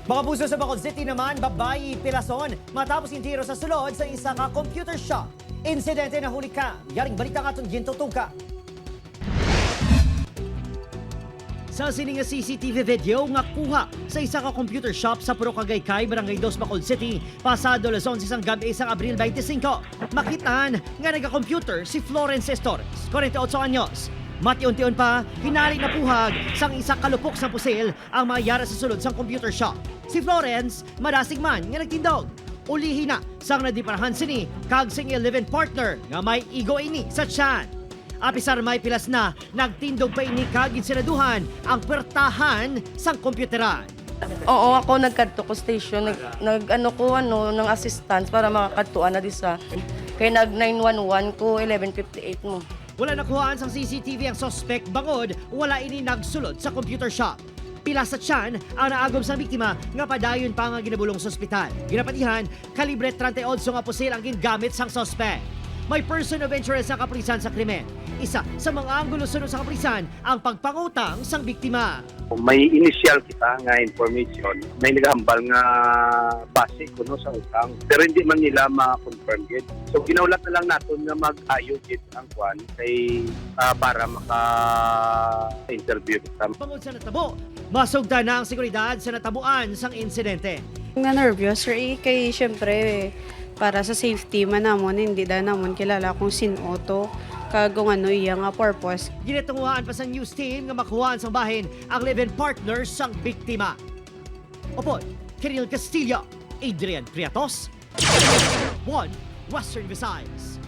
Mga puso sa Bacolod City naman, babayi pilason matapos yung tiro sa sulod sa isa ka computer shop. Insidente na huli ka. Yaring balita ka itong ginto tungka. Sa sininga CCTV video nga kuha sa isa ka computer shop sa Puro Cagaykay, Barangay 2, Bacolod City, pasado las 11 sang gabi sang Abril 25. Makitaan nga nagka-computer si Florence Estores, 48 anyos. Mati-unti-un pa, hinali na puhag sang isa kalupok sa pusil ang mga yara sa sulod sang computer shop. Si Florence, madasig man nga nagtindog. Ulihi na sang nadiparahan sini kag sing 11 partner nga may igo ini sa tiyan. Apisar may pilas na nagtindog pa ini kag insinaduhan ang pertahan sang computeran. Oo, ako nagkadto ko station, nag-ano ko ng assistance para makakadtuan na di sa. Kaya nag-911 ko, 1158 mo. Wala nakuhaan sang CCTV ang suspect bangod wala ini nagsulod sa computer shop. Pila sa tiyan ang naagom sa biktima nga padayon pa nga ginabulong sa ospital. Ginapatihan, kalibre 38 nga pusil ang gingamit sang suspect. May person of interest sa kapulisan sa krimen. Isa sa mga anggulo sunod sa kapulisan ang pagpangutang sang biktima. May initial kita nga information, may nagahambal nga base kuno sa utang, pero hindi man nila ma-confirm yet. So ginaulat na lang natin nga mag-ayo yet ang kwan kay para maka-interview kita. Bangod sa natabo, masugda na ang seguridad sa natabuan sang insidente. Nga nervous sir kay syempre para sa safety man namon hindi da namon kilala kung sino to kagong ano iya nga purpose. Ginatunguhan pa sa news team nga makuhaan sang bahin ang 11 partners sang biktima. Opo, Kiril Castillo, Adrian Priatos, 1 Western Visayas.